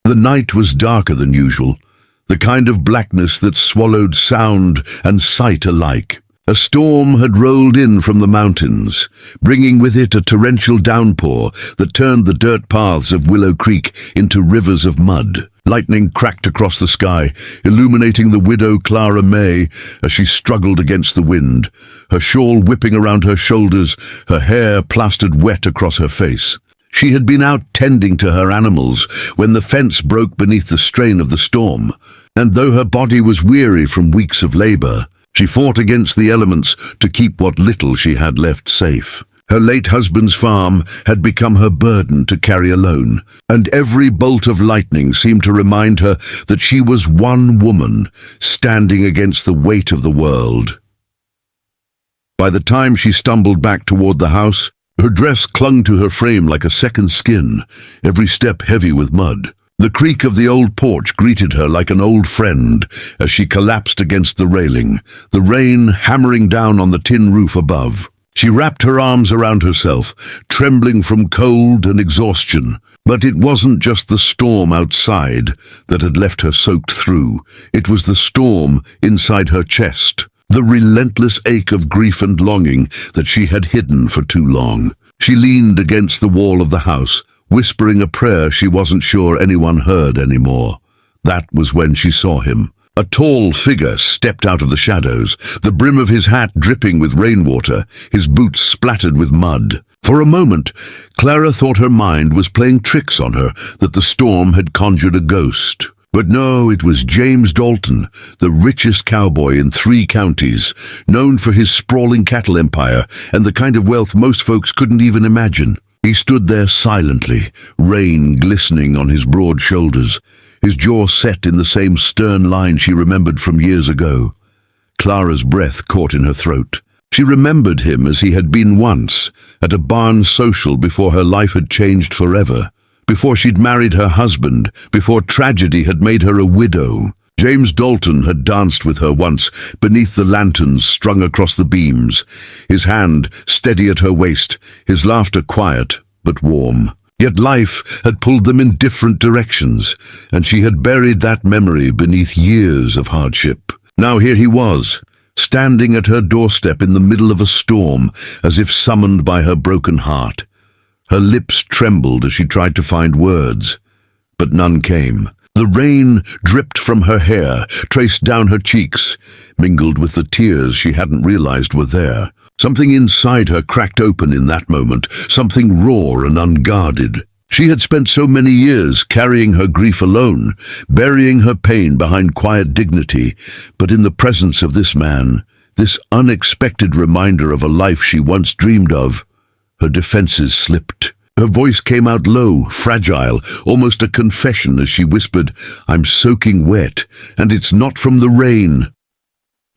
The night was darker than usual, the kind of blackness that swallowed sound and sight alike. A storm had rolled in from the mountains, bringing with it a torrential downpour that turned the dirt paths of Willow Creek into rivers of mud. Lightning cracked across the sky, illuminating the widow Clara May as she struggled against the wind, her shawl whipping around her shoulders, her hair plastered wet across her face. She had been out tending to her animals when the fence broke beneath the strain of the storm, and though her body was weary from weeks of labor, she fought against the elements to keep what little she had left safe. Her late husband's farm had become her burden to carry alone, and every bolt of lightning seemed to remind her that she was one woman standing against the weight of the world. By the time she stumbled back toward the house, her dress clung to her frame like a second skin, every step heavy with mud. The creak of the old porch greeted her like an old friend as she collapsed against the railing, the rain hammering down on the tin roof above. She wrapped her arms around herself, trembling from cold and exhaustion. But it wasn't just the storm outside that had left her soaked through. It was the storm inside her chest, the relentless ache of grief and longing that she had hidden for too long. She leaned against the wall of the house, whispering a prayer she wasn't sure anyone heard anymore. That was when she saw him. A tall figure stepped out of the shadows, the brim of his hat dripping with rainwater, his boots splattered with mud. For a moment, Clara thought her mind was playing tricks on her, that the storm had conjured a ghost. But no, it was James Dalton, the richest cowboy in 3 counties, known for his sprawling cattle empire and the kind of wealth most folks couldn't even imagine. He stood there silently, rain glistening on his broad shoulders, his jaw set in the same stern line she remembered from years ago. Clara's breath caught in her throat. She remembered him as he had been once, at a barn social before her life had changed forever, before she'd married her husband, before tragedy had made her a widow. James Dalton had danced with her once, beneath the lanterns strung across the beams, his hand steady at her waist, his laughter quiet but warm. Yet life had pulled them in different directions, and she had buried that memory beneath years of hardship. Now here he was, standing at her doorstep in the middle of a storm, as if summoned by her broken heart. Her lips trembled as she tried to find words, but none came. The rain dripped from her hair, traced down her cheeks, mingled with the tears she hadn't realized were there. Something inside her cracked open in that moment, something raw and unguarded. She had spent so many years carrying her grief alone, burying her pain behind quiet dignity, but in the presence of this man, this unexpected reminder of a life she once dreamed of, her defenses slipped. Her voice came out low, fragile, almost a confession as she whispered, "I'm soaking wet, and it's not from the rain."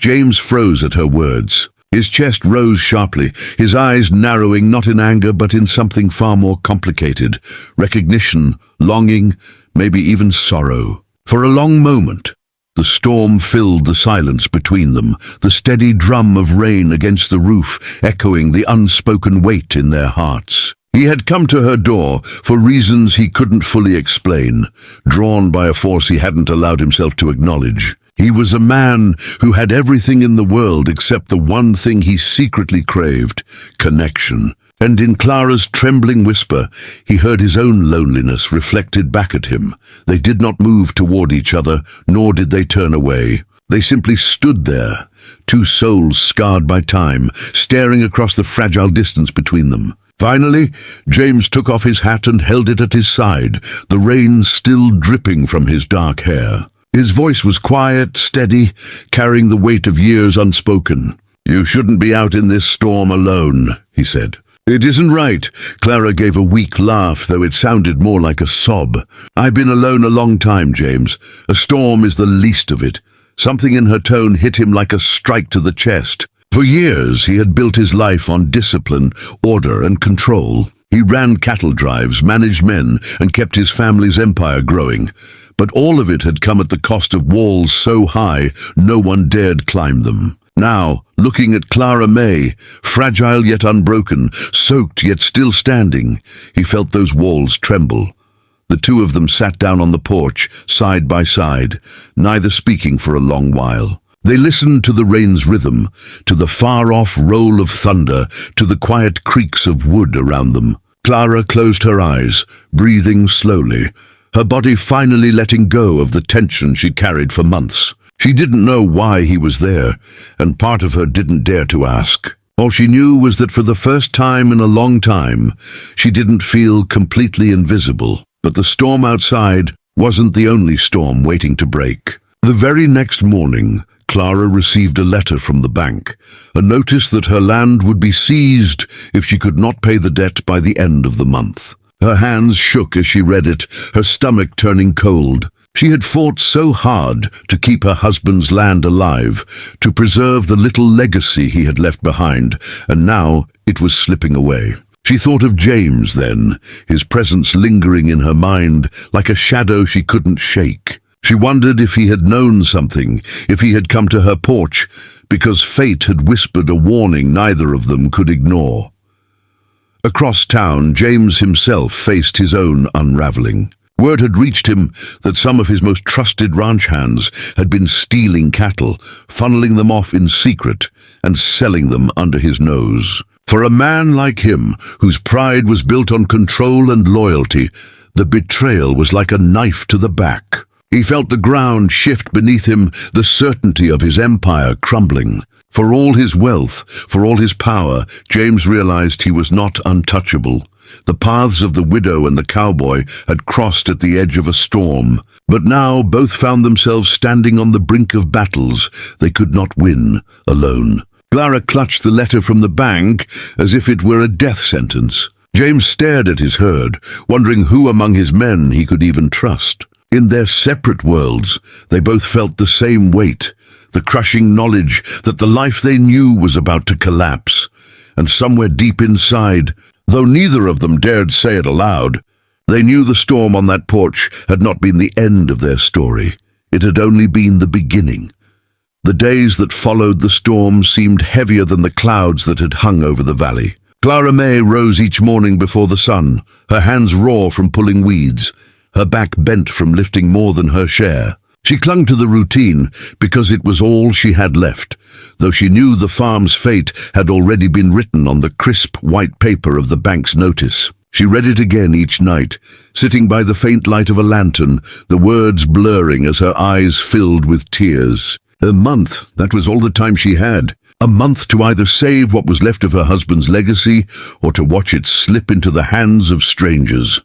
James froze at her words. His chest rose sharply, his eyes narrowing not in anger but in something far more complicated. Recognition, longing, maybe even sorrow. For a long moment, the storm filled the silence between them, the steady drum of rain against the roof echoing the unspoken weight in their hearts. He had come to her door for reasons he couldn't fully explain, drawn by a force he hadn't allowed himself to acknowledge. He was a man who had everything in the world except the one thing he secretly craved, connection. And in Clara's trembling whisper, he heard his own loneliness reflected back at him. They did not move toward each other, nor did they turn away. They simply stood there, 2 souls scarred by time, staring across the fragile distance between them. Finally, James took off his hat and held it at his side, the rain still dripping from his dark hair. His voice was quiet, steady, carrying the weight of years unspoken. "You shouldn't be out in this storm alone," he said. "It isn't right." Clara gave a weak laugh, though it sounded more like a sob. "I've been alone a long time, James. A storm is the least of it." Something in her tone hit him like a strike to the chest. For years, he had built his life on discipline, order, and control. He ran cattle drives, managed men, and kept his family's empire growing. But all of it had come at the cost of walls so high, no one dared climb them. Now, looking at Clara May, fragile yet unbroken, soaked yet still standing, he felt those walls tremble. The two of them sat down on the porch, side by side, neither speaking for a long while. They listened to the rain's rhythm, to the far-off roll of thunder, to the quiet creaks of wood around them. Clara closed her eyes, breathing slowly, her body finally letting go of the tension she'd carried for months. She didn't know why he was there, and part of her didn't dare to ask. All she knew was that for the first time in a long time, she didn't feel completely invisible. But the storm outside wasn't the only storm waiting to break. The very next morning, Clara received a letter from the bank, a notice that her land would be seized if she could not pay the debt by the end of the month. Her hands shook as she read it, her stomach turning cold. She had fought so hard to keep her husband's land alive, to preserve the little legacy he had left behind, and now it was slipping away. She thought of James then, his presence lingering in her mind like a shadow she couldn't shake. She wondered if he had known something, if he had come to her porch, because fate had whispered a warning neither of them could ignore. Across town, James himself faced his own unraveling. Word had reached him that some of his most trusted ranch hands had been stealing cattle, funneling them off in secret, and selling them under his nose. For a man like him, whose pride was built on control and loyalty, the betrayal was like a knife to the back. He felt the ground shift beneath him, the certainty of his empire crumbling. For all his wealth, for all his power, James realized he was not untouchable. The paths of the widow and the cowboy had crossed at the edge of a storm, but now both found themselves standing on the brink of battles they could not win alone. Clara clutched the letter from the bank as if it were a death sentence. James stared at his herd, wondering who among his men he could even trust. In their separate worlds, they both felt the same weight, the crushing knowledge that the life they knew was about to collapse. And somewhere deep inside, though neither of them dared say it aloud, they knew the storm on that porch had not been the end of their story. It had only been the beginning. The days that followed the storm seemed heavier than the clouds that had hung over the valley. Clara May rose each morning before the sun, her hands raw from pulling weeds, her back bent from lifting more than her share. She clung to the routine because it was all she had left, though she knew the farm's fate had already been written on the crisp white paper of the bank's notice. She read it again each night, sitting by the faint light of a lantern, the words blurring as her eyes filled with tears. A month, that was all the time she had. A month to either save what was left of her husband's legacy or to watch it slip into the hands of strangers.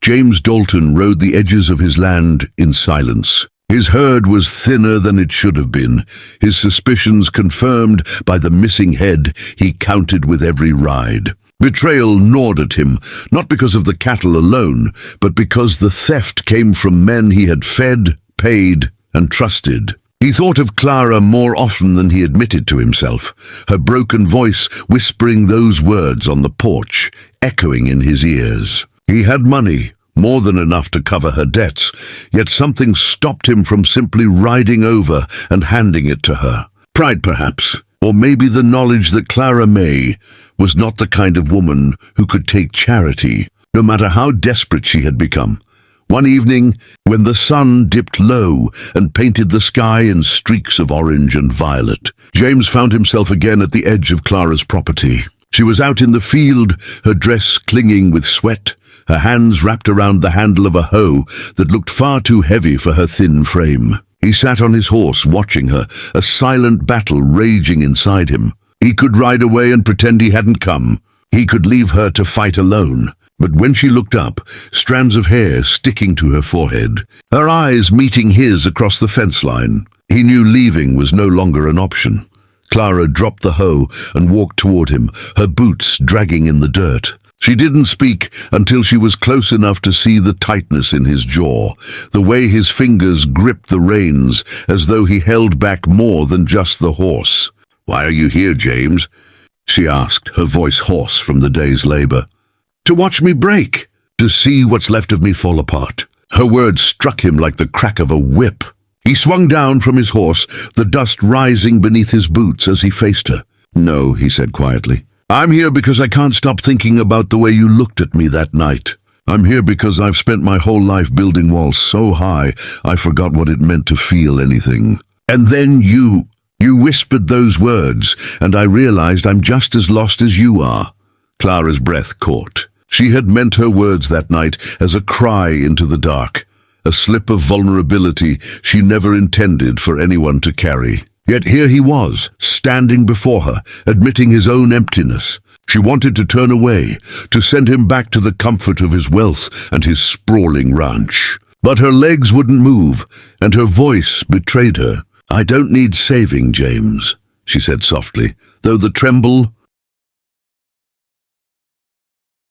James Dalton rode the edges of his land in silence. His herd was thinner than it should have been, his suspicions confirmed by the missing head he counted with every ride. Betrayal gnawed at him, not because of the cattle alone, but because the theft came from men he had fed, paid, and trusted. He thought of Clara more often than he admitted to himself, her broken voice whispering those words on the porch, echoing in his ears. He had money, more than enough to cover her debts, yet something stopped him from simply riding over and handing it to her. Pride, perhaps, or maybe the knowledge that Clara May was not the kind of woman who could take charity, no matter how desperate she had become. One evening, when the sun dipped low and painted the sky in streaks of orange and violet, James found himself again at the edge of Clara's property. She was out in the field, her dress clinging with sweat, her hands wrapped around the handle of a hoe that looked far too heavy for her thin frame. He sat on his horse watching her, a silent battle raging inside him. He could ride away and pretend he hadn't come. He could leave her to fight alone. But when she looked up, strands of hair sticking to her forehead, her eyes meeting his across the fence line, he knew leaving was no longer an option. Clara dropped the hoe and walked toward him, her boots dragging in the dirt. She didn't speak until she was close enough to see the tightness in his jaw, the way his fingers gripped the reins as though he held back more than just the horse. "Why are you here, James?" she asked, her voice hoarse from the day's labor. "To watch me break, to see what's left of me fall apart." Her words struck him like the crack of a whip. He swung down from his horse, the dust rising beneath his boots as he faced her. "No," he said quietly. "I'm here because I can't stop thinking about the way you looked at me that night. I'm here because I've spent my whole life building walls so high, I forgot what it meant to feel anything. And then you whispered those words, and I realized I'm just as lost as you are. Clara's breath caught. She had meant her words that night as a cry into the dark, a slip of vulnerability she never intended for anyone to carry. Yet here he was, standing before her, admitting his own emptiness. She wanted to turn away, to send him back to the comfort of his wealth and his sprawling ranch. But her legs wouldn't move, and her voice betrayed her. "I don't need saving, James," she said softly, though the tremble